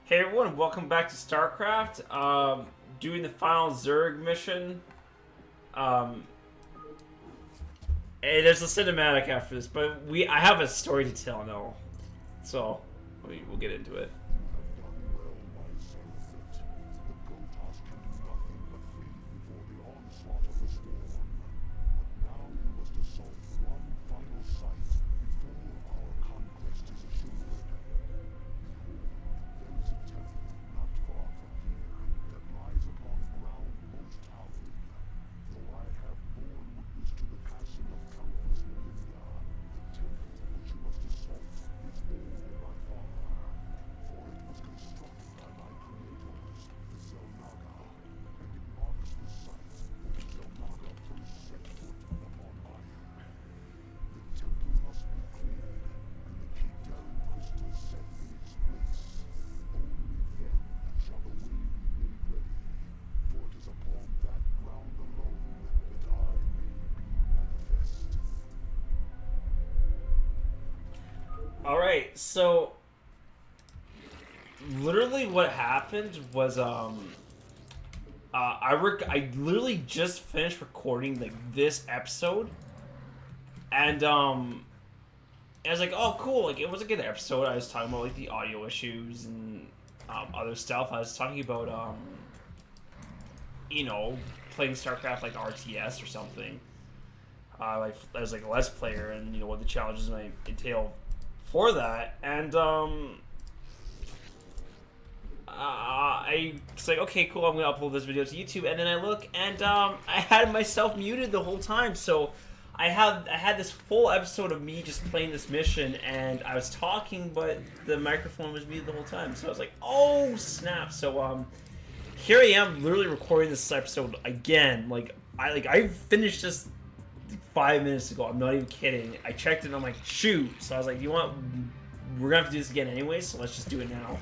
Hey everyone, welcome back to StarCraft. Doing the final Zerg mission. Um, there's a cinematic after this, but I have a story to tell now, so we'll get into it. All right, so literally what happened was I literally just finished recording like this episode, and I was like, oh cool, like it was a good episode. I was talking about like the audio issues and other stuff. I was talking about you know, playing StarCraft like RTS or something. Like as like a Let's Player, and you know what the challenges might entail for that, and I was like, okay, cool, I'm gonna upload this video to YouTube, and then I look, and I had myself muted the whole time, so I had this full episode of me just playing this mission, and I was talking, but the microphone was muted the whole time, so I was like, oh snap! So here I am, literally recording this episode again. I finished this 5 minutes ago. I'm not even kidding. I checked it and I'm like, shoot. So I was like, you know what? We're gonna have to do this again anyway, so let's just do it now.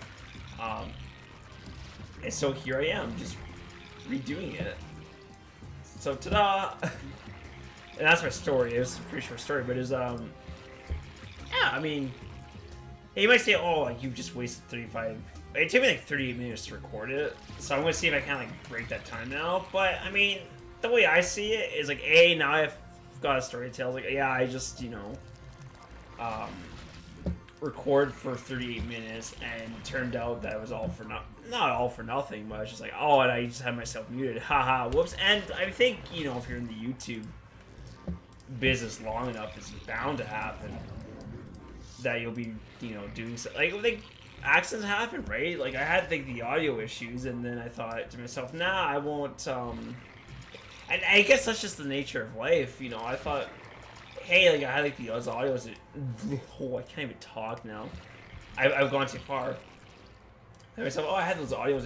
And so here I am, just redoing it. So ta-da! And that's my story. It was a pretty short story, but it's yeah, I mean, you might say, oh, like you just wasted 35. It took me like 38 minutes to record it, so I'm gonna see if I can like break that time now. But I mean, the way I see it is like, now I've got a story to tell. Like, yeah, I just, you know, record for 38 minutes, and it turned out that it was all for not all for nothing, but I was just like, oh, and I just had myself muted. Haha, whoops. And I think, you know, if you're in the YouTube business long enough, it's bound to happen that you'll be, you know, doing so. Like accidents happen, right? Like I had like the audio issues, and then I thought to myself, nah, I won't. And I guess that's just the nature of life, you know. I thought, hey, like I had like the audio. Oh, I can't even talk now. I've gone too far. And myself, oh, I had those audio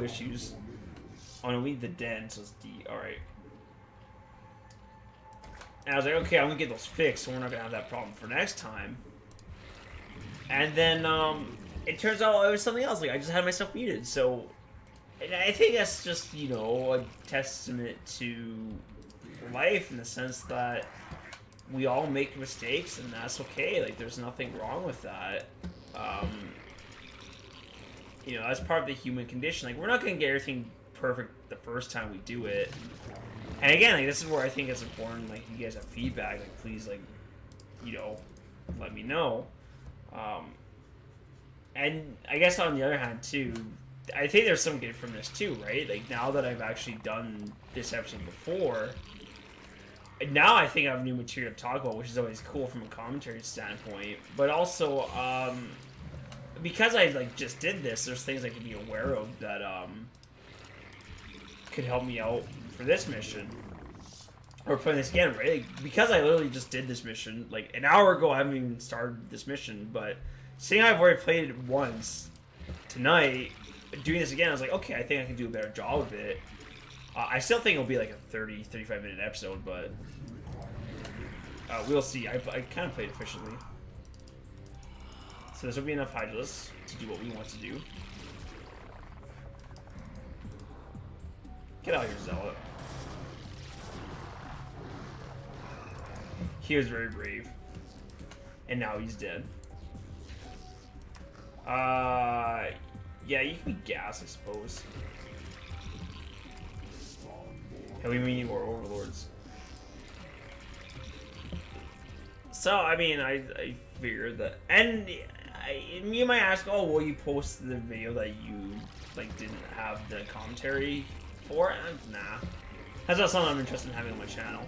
issues. Oh no, we need the den, so it's D. All right. And I was like, okay, I'm gonna get those fixed, so we're not gonna have that problem for next time. And then it turns out it was something else. Like I just had myself muted, so. And I think that's just, you know, a testament to life in the sense that we all make mistakes, and that's okay. Like, there's nothing wrong with that. You know, that's part of the human condition. Like, we're not going to get everything perfect the first time we do it. And again, like, this is where I think it's important, like, you guys have feedback. Like, please, like, you know, let me know. And I guess on the other hand, too, I think there's some good from this too, right? Like now that I've actually done this episode before, now I think I have new material to talk about, which is always cool from a commentary standpoint. But also, because I like just did this, there's things I can be aware of that could help me out for this mission. Or playing this again, right? Like, because I literally just did this mission, like an hour ago I haven't even started this mission, but seeing I've already played it once tonight, doing this again, I was like, okay, I think I can do a better job of it. I still think it'll be like a 30-35 minute episode, but we'll see. I kind of played efficiently. So this will be enough Hydralisk to do what we want to do. Get out of here, Zealot. He was very brave. And now he's dead. Yeah, you can be gas, I suppose. And we need more overlords. So, I mean, I figured that, and you might ask, oh, well, you posted the video that you like didn't have the commentary for it. Nah, that's not something I'm interested in having on my channel.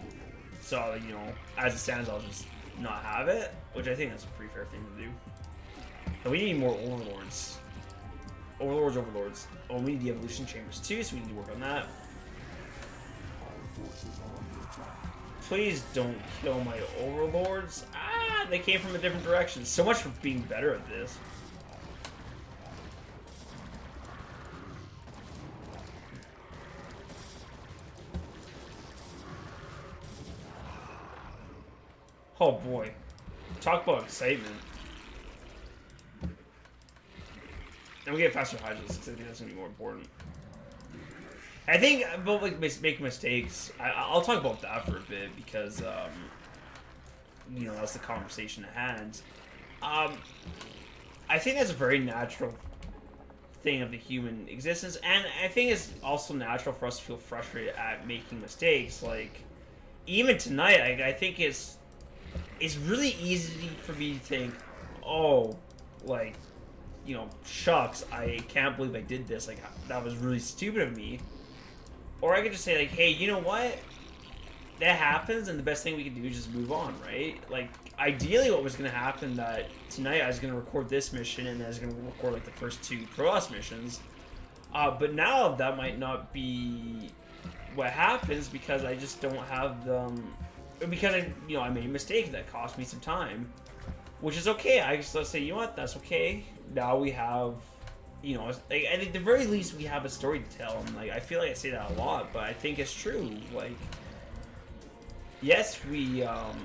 So, you know, as it stands, I'll just not have it, which I think that's a pretty fair thing to do. And we need more overlords. Overlords. Oh, we need the evolution chambers too, so we need to work on that. Please don't kill my overlords. Ah, they came from a different direction. So much for being better at this. Oh boy. Talk about excitement. And we get faster hydros, because I think that's going to be more important. I think about like making mistakes. I'll talk about that for a bit because you know, that's the conversation at hand. I think that's a very natural thing of the human existence, and I think it's also natural for us to feel frustrated at making mistakes. Like even tonight, I think it's really easy for me to think, oh, like, you know, shucks, I can't believe I did this. Like that was really stupid of me. Or I could just say, like, hey, you know what? That happens, and the best thing we can do is just move on, right? Like, ideally what was going to happen that tonight I was going to record this mission, and I was going to record, like, the first 2 Protoss missions. But now that might not be what happens because I just don't have them... Because, I made a mistake that cost me some time. Which is okay. I just let's say, you know what? That's okay. Now we have... You know, like, at the very least, we have a story to tell, and like I feel like I say that a lot, but I think it's true. Like, yes, we have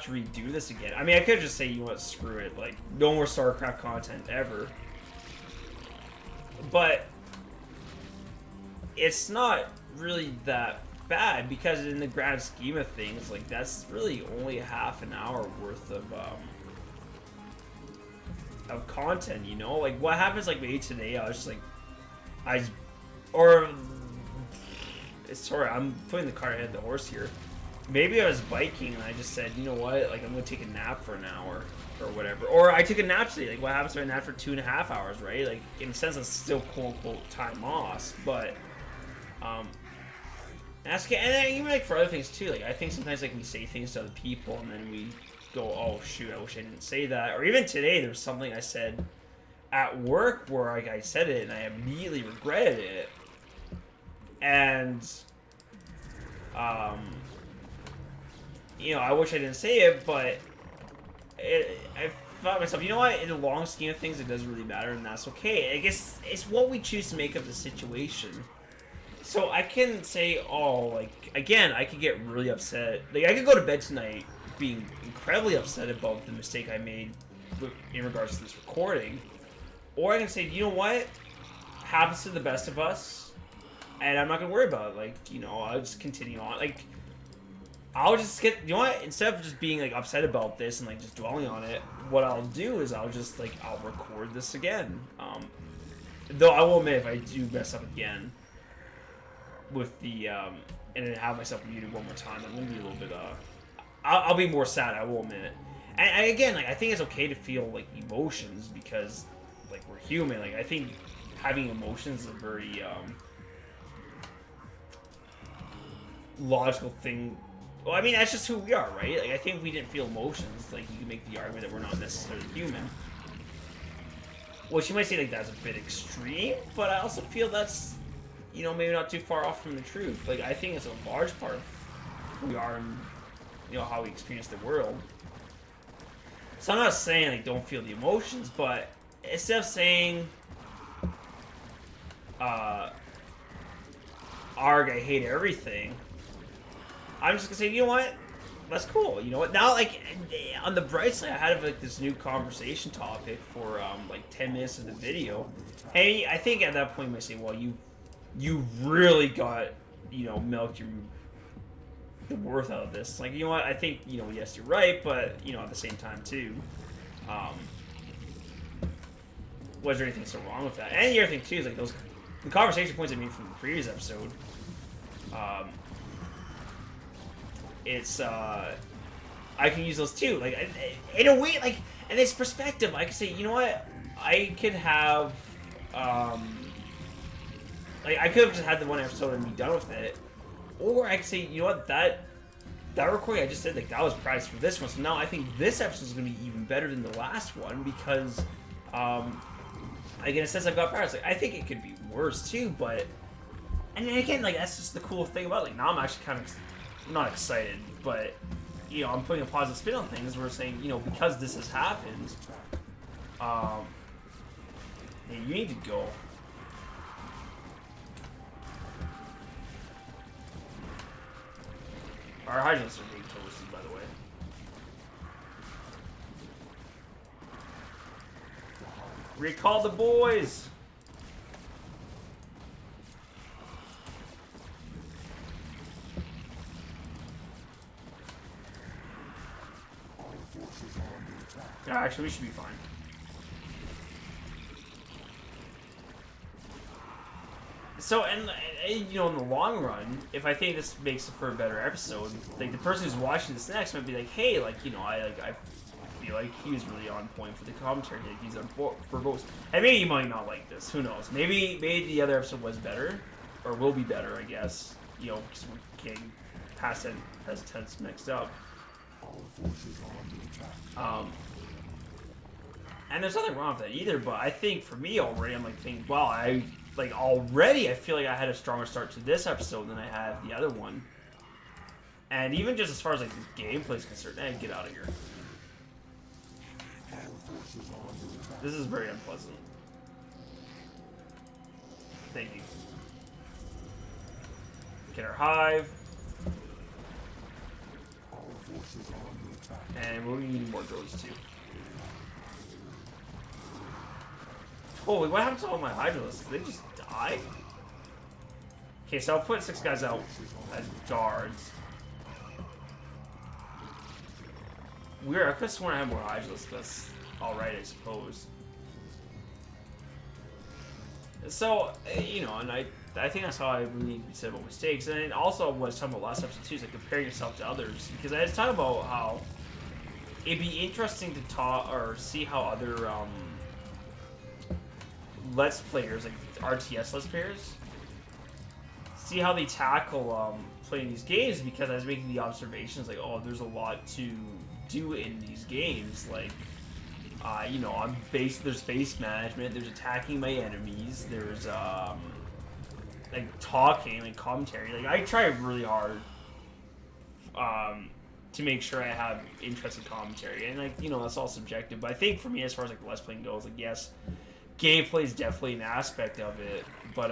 to redo this again. I mean, I could just say, you know what, screw it, like no more StarCraft content ever. But it's not really that bad because in the grand scheme of things, like that's really only half an hour worth of content, you know? Like what happens like maybe today I was just like sorry, I'm putting the cart ahead of the horse here. Maybe I was biking and I just said, you know what, like I'm gonna take a nap for an hour or whatever. Or I took a nap today. Like what happens if I nap for 2.5 hours, right? Like in a sense that's still quote unquote time lost, but that's okay. And then even like for other things too, like I think sometimes like we say things to other people and then we go, oh shoot, I wish I didn't say that. Or even today there's something I said at work where like I said it and I immediately regretted it. And you know, I wish I didn't say it, but I thought to myself, you know what, in the long scheme of things it doesn't really matter and that's okay. I guess it's what we choose to make of the situation. So I can say, oh, like, again, I could get really upset. Like, I could go to bed tonight being incredibly upset about the mistake I made in regards to this recording. Or I can say, you know what? Happens to the best of us. And I'm not going to worry about it. Like, you know, I'll just continue on. Like, I'll just get, you know what? Instead of just being, like, upset about this and, like, just dwelling on it, what I'll do is I'll just, like, I'll record this again. Though I will admit, if I do mess up again with the, and then have myself muted one more time, I'm gonna be a little bit, I'll be more sad, I will admit. And again, like, I think it's okay to feel, like, emotions, because, like, we're human. Like, I think having emotions is a very, logical thing. Well, I mean, that's just who we are, right? Like, I think if we didn't feel emotions, like, you can make the argument that we're not necessarily human. Which you might say, like, that's a bit extreme, but I also feel that's, you know, maybe not too far off from the truth. Like, I think it's a large part of who we are and, you know, how we experience the world. So I'm not saying, like, don't feel the emotions, but instead of saying, arg, I hate everything, I'm just gonna say, you know what? That's cool. You know what? Now, like, on the bright side, I had, like, this new conversation topic for, like, 10 minutes of the video. Hey, I think at that point you might say, well, you really got, you know, milked the worth out of this. Like, you know what, I think, you know, yes, you're right, but, you know, at the same time, too, Um, was there anything so wrong with that? And the other thing too is like the conversation points I made from the previous episode. It's I can use those too. Like in a way, like and it's perspective. I can say, you know what, I could have like I could have just had the one episode and be done with it, or I could say, you know what, that recording I just did, like that was priced for this one. So now I think this episode is going to be even better than the last one because, like in a sense, I've got practice. Like I think it could be worse too, but and then again, like that's just the cool thing about it. Like now I'm actually kind of not excited, but you know I'm putting a positive spin on things. We're saying, you know, because this has happened, yeah, you need to go. Our hydrants are being toasted, by the way. Recall the boys! Actually, we should be fine. So, and you know, in the long run, if I think this makes it for a better episode, like the person who's watching this next might be like, hey, like, you know, I feel like he was really on point for the commentary. Like he's on for both. And maybe you might not like this. Who knows? Maybe the other episode was better, or will be better, I guess. You know, because we're getting past tense mixed up. And there's nothing wrong with that either. But I think for me already, I'm like thinking, wow, I feel like I had a stronger start to this episode than I had the other one. And even just as far as like the gameplay is concerned, get out of here. This is very unpleasant. Thank you. Get our hive. And we'll need more drones too. Holy, what happened to all my Hydralisks? Did they just die? Okay, so I'll put 6 guys out as guards. Weird, I could have sworn I had more Hydralisks, but that's alright, I suppose. So, you know, and I think that's how I really need to be said about mistakes. And it also was talking about last episode too, is like comparing yourself to others. Because I was talking about how it'd be interesting to talk or see how other Let's Players, like RTS Let's Players, see how they tackle playing these games, because I was making the observations like, oh, there's a lot to do in these games, like, you know, there's base management, there's attacking my enemies, there's like talking, like commentary. Like I try really hard to make sure I have interesting commentary, and like, you know, that's all subjective. But I think for me, as far as like Let's Playing goes, like yes, gameplay is definitely an aspect of it, but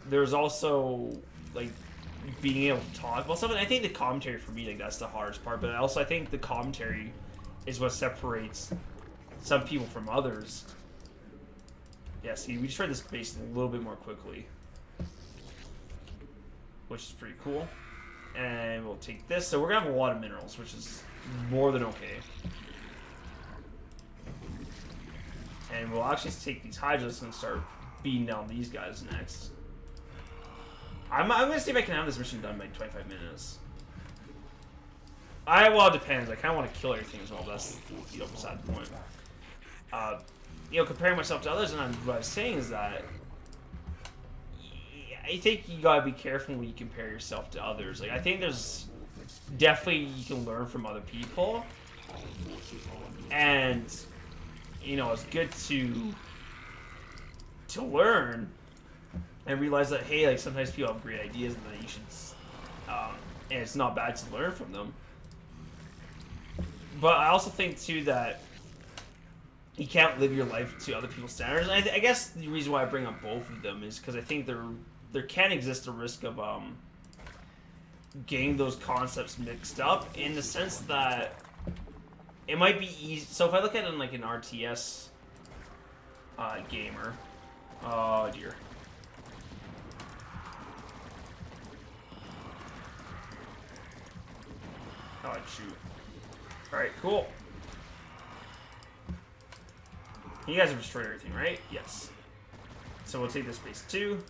there's also like being able to talk about something. I think the commentary for me, like that's the hardest part, but also I think the commentary is what separates some people from others. Yeah, see, we just tried this base a little bit more quickly, which is pretty cool. And we'll take this. So we're gonna have a lot of minerals, which is more than okay. And we'll actually take these Hydras and start beating down these guys next. I'm gonna see if I can have this mission done by 25 minutes. Well, it depends. I kind of want to kill everything as well, but that's, you know, beside the point. You know, comparing myself to others, and what I was saying is that I think you gotta be careful when you compare yourself to others. Like, I think there's definitely you can learn from other people, and you know, it's good to learn and realize that, hey, like sometimes people have great ideas and that you should, and it's not bad to learn from them. But I also think too that you can't live your life to other people's standards. And I guess the reason why I bring up both of them is because I think there can exist a risk of getting those concepts mixed up, in the sense that it might be easy. So if I look at it in like an RTS gamer, oh dear. Oh shoot. Alright, cool. You guys have destroyed everything, right? Yes. So we'll take this base too.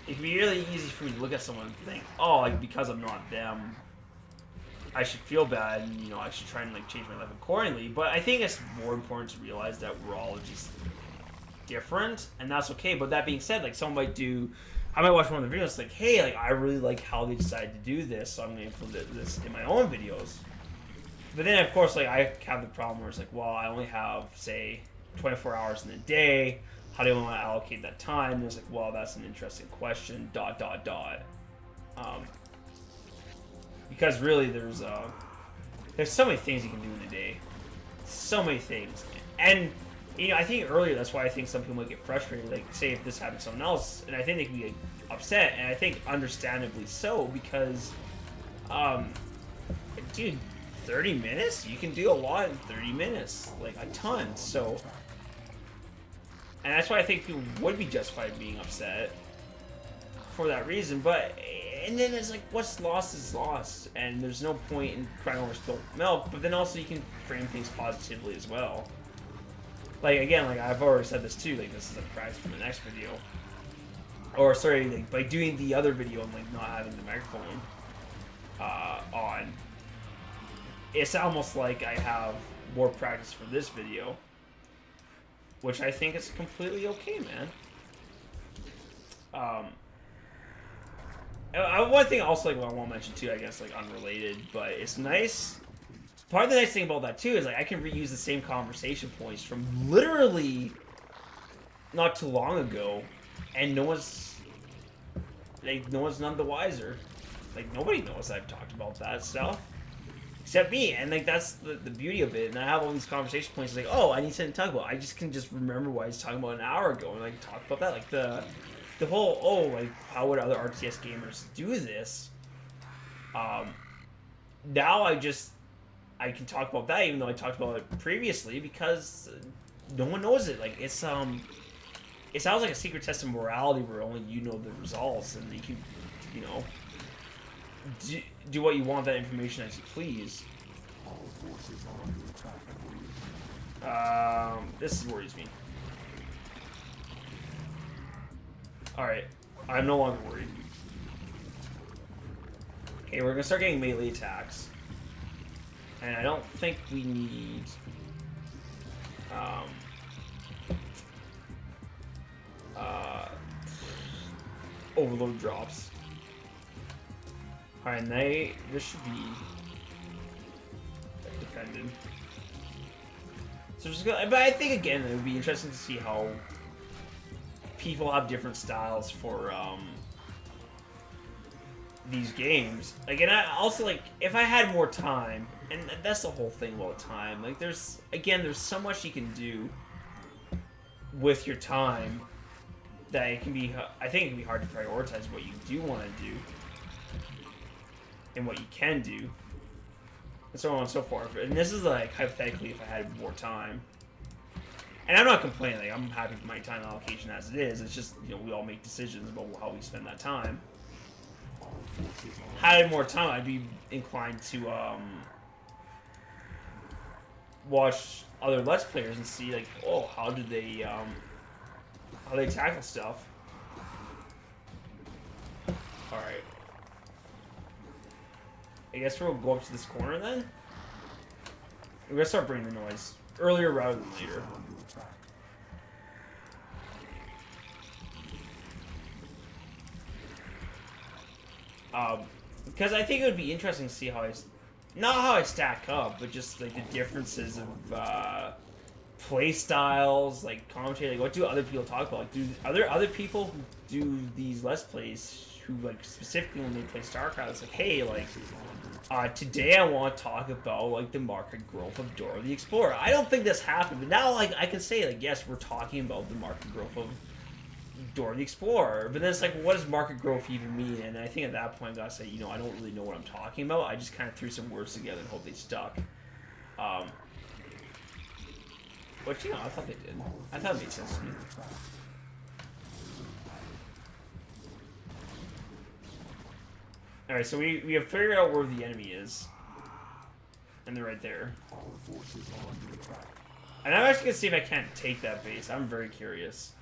It can be really easy for me to look at someone and think, oh, like, because I'm not them, I should feel bad, and, you know, I should try and, like, change my life accordingly. But I think it's more important to realize that we're all just different, and that's okay. But that being said, like, someone might do... I might watch one of the videos, like, hey, like, I really like how they decided to do this, so I'm going to implement this in my own videos. But then, of course, like, I have the problem where it's like, well, I only have, say, 24 hours in a day. How do I want to allocate that time? And it's like, well, that's an interesting question, ... Because really, there's so many things you can do in a day. So many things. And, you know, I think earlier, that's why I think some people might get frustrated. Like, say if this happened to someone else, and I think they can be, like, upset, and I think understandably so, because, dude, 30 minutes? You can do a lot in 30 minutes. Like, a ton, so... And that's why I think people would be justified being upset for that reason. But, and then it's like, what's lost is lost. And there's no point in crying over spilled milk. But then also you can frame things positively as well. Like, again, like I've already said this too, like this is a practice for the next video. Or, sorry, like by doing the other video and like not having the microphone on. It's almost like I have more practice for this video. Which I think is completely okay, man. One thing also like I won't mention too, I guess like unrelated, but it's nice. Part of the nice thing about that too is like I can reuse the same conversation points from literally not too long ago, and no one's none the wiser. Like nobody knows I've talked about that stuff. Except me, and like that's the beauty of it. And I have all these conversation points like, oh, I need something to talk about. I just can just remember what I was talking about an hour ago and like talk about that. Like the whole, oh, like how would other RTS gamers do this? Now I can talk about that even though I talked about it previously because no one knows it. Like it sounds like a secret test of morality where only you know the results and you can, you know, do what you want that information as you please. This worries me. Alright, I'm no longer worried. Okay, we're gonna start getting melee attacks. And I don't think we need... overload drops. Alright, and this should be defended. So just gonna, but I think again it would be interesting to see how people have different styles for these games. Like, and I also like if I had more time, and that's the whole thing about time. Like, there's so much you can do with your time that it can be. I think it can be hard to prioritize what you do want to do. And what you can do, and so on and so forth. And this is like hypothetically if I had more time. And I'm not complaining. Like, I'm happy with my time allocation as it is. It's just, you know, we all make decisions about how we spend that time. Had I had more time, I'd be inclined to watch other Let's Players and see like, oh, how they tackle stuff. All right. I guess we'll go up to this corner then. We're gonna start bringing the noise earlier rather than later. Because I think it would be interesting to see how not how I stack up, but just like the differences of play styles, like commentary. Like, what do other people talk about? Like, are there other people who do these Let's Plays who like specifically when they play StarCraft, it's like, hey, like. Today I want to talk about like the market growth of Dora the Explorer. I don't think this happened, but now like I can say like yes, we're talking about the market growth of Dora the Explorer. But then it's like, what does market growth even mean? And I think at that point I gotta say, you know, I don't really know what I'm talking about. I just kind of threw some words together and hope they stuck. But you know, I thought they did. I thought it made sense to me. Alright, so we have figured out where the enemy is. And they're right there. And I'm actually gonna see if I can't take that base. I'm very curious.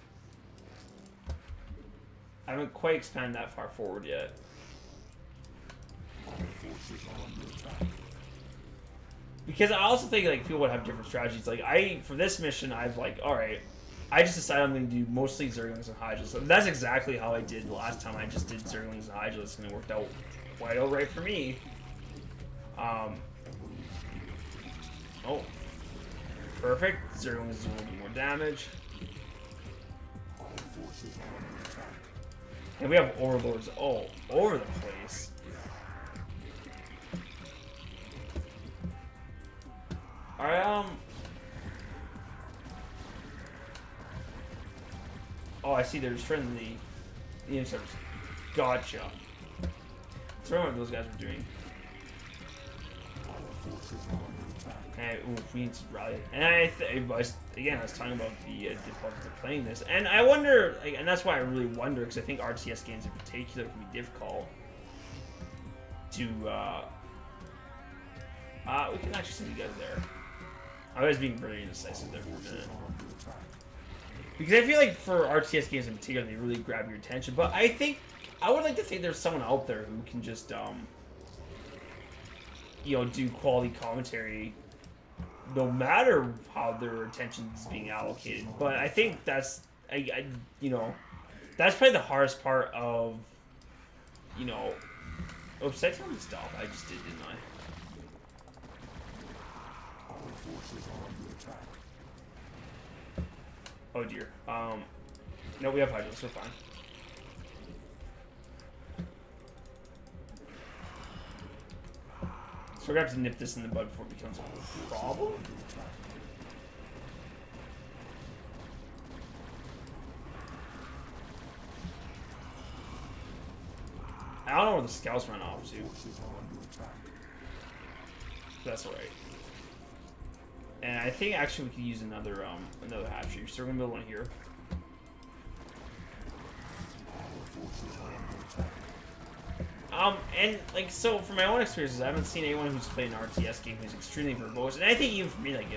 I haven't quite expanded that far forward yet. Because I also think like people would have different strategies. Like for this mission, I've like, all right, I just decided I'm going to do mostly Zerglings and Hydras. So that's exactly how I did the last time. I just did Zerglings and Hydras, and it worked out quite all right for me. Oh, perfect. Zerglings do a little bit more damage. And we have Overlords all over the place. Alright, oh, I see they're destroying the interceptors. Gotcha. That's what those guys were doing. And we need to rally. And again, I was talking about the difficulty of playing this, and I wonder, like, and that's why I really wonder, because I think RTS games in particular can be difficult to. We can actually send you guys there. I was being very indecisive there for a minute. Because I feel like for RTS games in particular, they really grab your attention. But I would like to think there's someone out there who can just, you know, do quality commentary no matter how their attention is being allocated. But I think that's, you know, that's probably the hardest part of, you know, oops, did I tell him to stop? I just did, didn't I? Oh dear. No, we have Hydras, we're fine. So we're gonna have to nip this in the bud before it becomes a problem. I don't know where the scouts run off to. That's alright. And I think actually we could use another hatchery. So we're gonna build one here. And like, so from my own experiences, I haven't seen anyone who's played an RTS game who's extremely verbose. And I think even for me, like,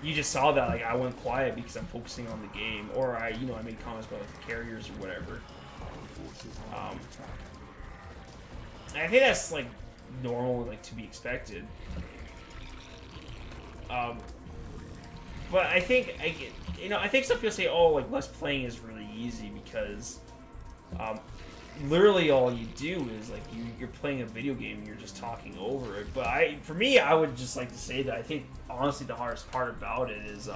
you just saw that, like, I went quiet because I'm focusing on the game, or I made comments about like, the carriers or whatever. I think that's like normal, like, to be expected. But I think I think some people say, oh, like, less playing is really easy because, literally all you do is like you're playing a video game and you're just talking over it. But for me, I would just like to say that I think honestly the hardest part about it is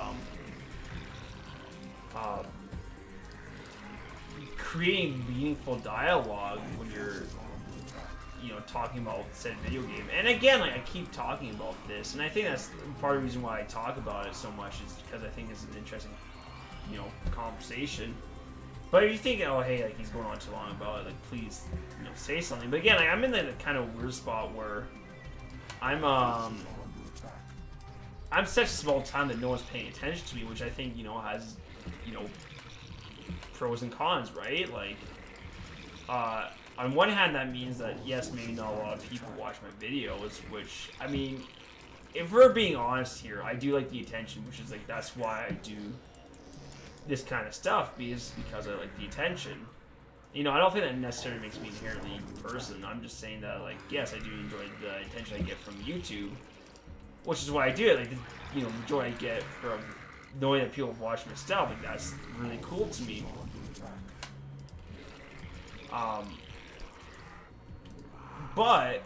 creating meaningful dialogue when you're talking about said video game. And again, like, I keep talking about this, and I think that's part of the reason why I talk about it so much is because I think it's an interesting conversation. But if you think, oh hey, like, he's going on too long about it, like, please say something. But again, like, I'm in that kind of weird spot where I'm such a small time that no one's paying attention to me, which I think has pros and cons, right? Like, on one hand, that means that, yes, maybe not a lot of people watch my videos, which, I mean, if we're being honest here, I do like the attention, which is, like, that's why I do this kind of stuff, because I like the attention. I don't think that necessarily makes me inherently a person. I'm just saying that, like, yes, I do enjoy the attention I get from YouTube, which is why I do it. Like, the joy I get from knowing that people watch my stuff, like, that's really cool to me. But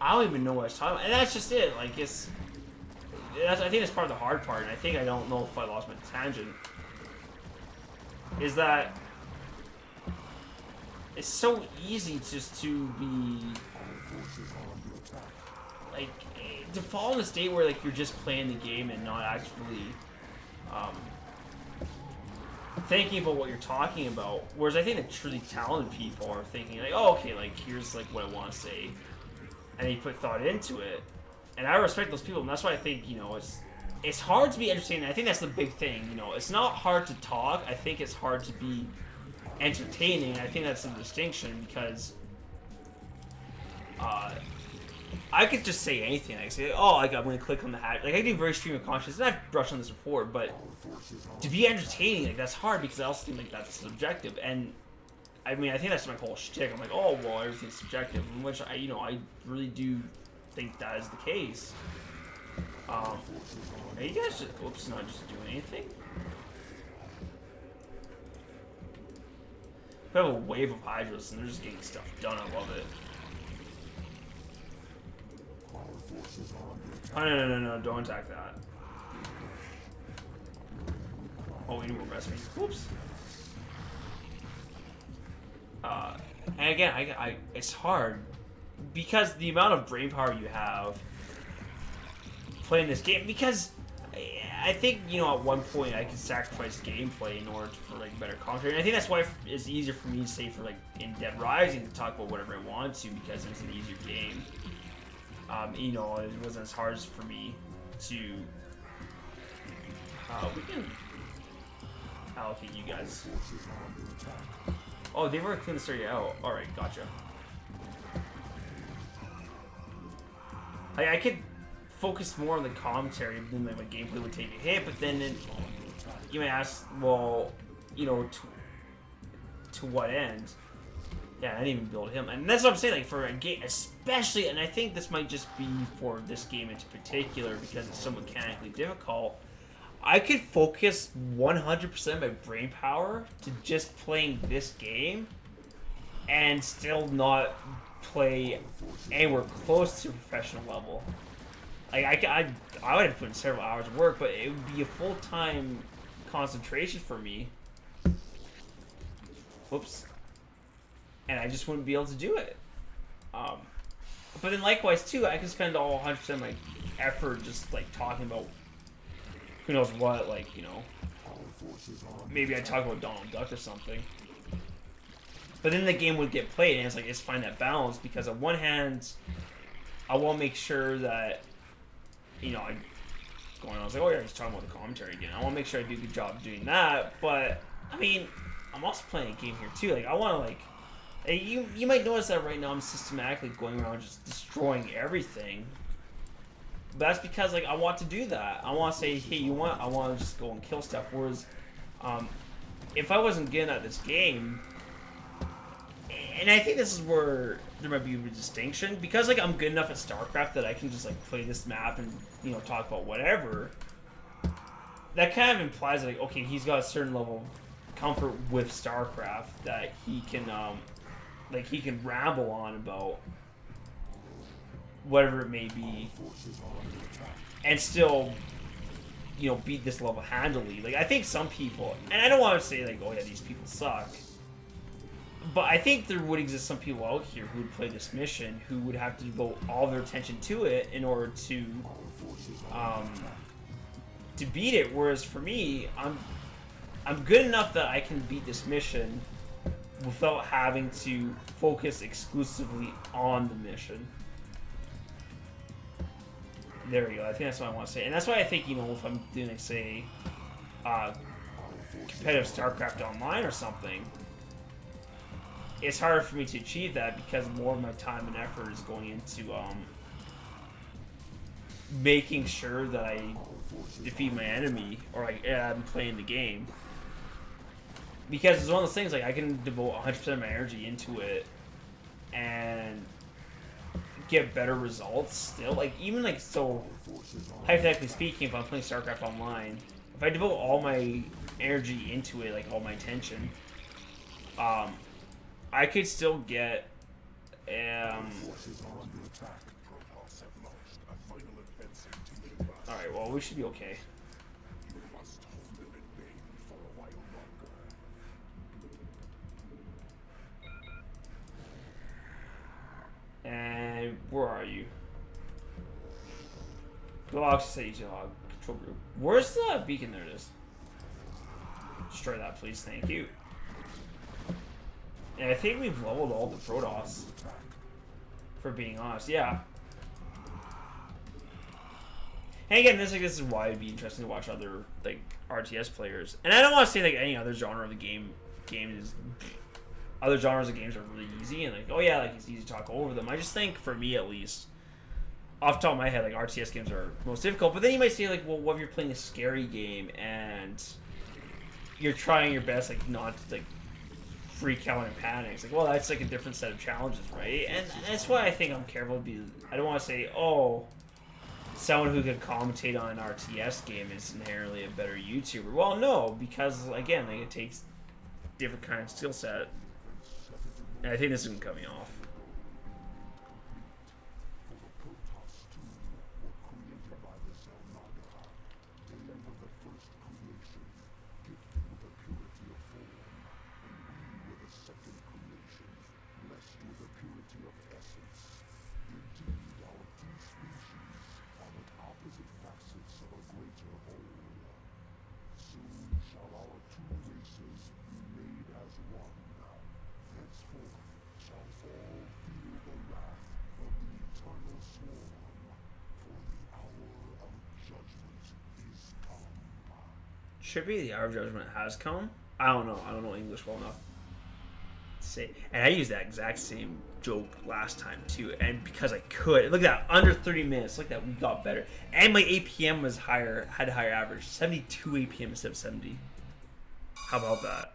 I don't even know what I was talking about, and that's just it. Like, I think that's part of the hard part, and I think I don't know if I lost my tangent. Is that it's so easy just to be like to fall in a state where, like, you're just playing the game and not actually thinking about what you're talking about. Whereas I think that truly talented people are thinking, like, oh, okay, like, here's like what I want to say, and they put thought into it. And I respect those people, and that's why I think it's hard to be entertaining. I think that's the big thing. It's not hard to talk. I think it's hard to be entertaining. I think that's the distinction, because I could just say anything. I could say, oh, like, I'm going to click on the hat. Like, I do very stream of consciousness, and I've brushed on this before, but to be entertaining, like, that's hard because I also think, like, that's subjective. And, I mean, I think that's my whole shtick. I'm like, oh, well, everything's subjective, which, I really do think that is the case. Are you guys just, oops, not just doing anything? We have a wave of Hydras, and they're just getting stuff done. I love it. Oh, no, don't attack that. Oh, we need more recipes. Whoops. And again, it's hard because the amount of brain power you have playing this game, because I think, at one point I can sacrifice gameplay in order for, like, better commentary. And I think that's why it's easier for me to say for, like, in Dead Rising to talk about whatever I want to, because it's an easier game. It wasn't as hard as for me to, we can allocate you guys. Oh, they've already cleaned this area out. Alright, gotcha. I could focus more on the commentary, than like, my gameplay would take a hit, but then you may ask, well, to what end? Yeah, I didn't even build him. And that's what I'm saying, like, for a game, especially, and I think this might just be for this game in particular, because it's so mechanically difficult, I could focus 100% of my brain power to just playing this game, and still not play anywhere close to a professional level. Like, I would have put in several hours of work, but it would be a full-time concentration for me. Whoops. And I just wouldn't be able to do it. But then likewise, too, I could spend all 100% of my effort just, like, talking about who knows what, like, maybe I'd talk about Donald Duck or something. But then the game would get played, and it's like, it's find that balance, because on one hand, I want to make sure that, I was like, oh yeah, he's talking about the commentary again. I want to make sure I do a good job doing that, but, I mean, I'm also playing a game here, too. Like, I want to, like, you might notice that right now I'm systematically going around just destroying everything. But that's because, like, I want to do that. I want to say, hey, I want to just go and kill stuff. Whereas, if I wasn't good at this game, and I think this is where there might be a distinction, because, like, I'm good enough at StarCraft that I can just, like, play this map and, talk about whatever. That kind of implies that, like, okay, he's got a certain level of comfort with StarCraft that he can, he can ramble on about whatever it may be, and still, beat this level handily. Like, I think some people, and I don't want to say, like, oh yeah, these people suck, but I think there would exist some people out here who would play this mission, who would have to devote all their attention to it in order to beat it. Whereas for me, I'm good enough that I can beat this mission without having to focus exclusively on the mission. There we go. I think that's what I want to say. And that's why I think, if I'm doing, like, say, competitive StarCraft Online or something, it's harder for me to achieve that because more of my time and effort is going into making sure that I defeat my enemy, or I'm playing the game. Because it's one of those things, like, I can devote 100% of my energy into it and get better results still. Like, even, like, so, hypothetically speaking, if I'm playing StarCraft Online, if I devote all my energy into it, like, all my attention, I could still get, alright, well, we should be okay. And where are you? Galaxy City Control Group. Where's the beacon? There it is. Destroy that, please. Thank you. And I think we've leveled all the Protoss. For being honest, yeah. And again, this is why it'd be interesting to watch other, like, RTS players. And I don't want to say, like, any other genre of the game is. Other genres of games are really easy, and, like, oh yeah, like, it's easy to talk over them. I just think, for me at least, off the top of my head, like RTS games are most difficult. But then you might say like, well, what if you're playing a scary game and you're trying your best, like not to like freak out and panic? It's like, well, that's like a different set of challenges, right? And that's why I think I'm careful to be. I don't want to say, oh, someone who could commentate on an RTS game is inherently a better YouTuber. Well, no, because again, like it takes different kind of skill set. And I think this isn't coming off. Should be the hour of judgment has come. I don't know. I don't know English well enough to say. And I used that exact same joke last time too. And because I could, look at that, under 30 minutes. Look at that, we got better. And my APM was higher, had a higher average, 72 APM instead of 70. How about that?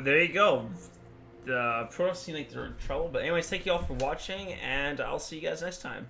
There you go. The pros seem like they're in trouble. But anyways, thank you all for watching, and I'll see you guys next time.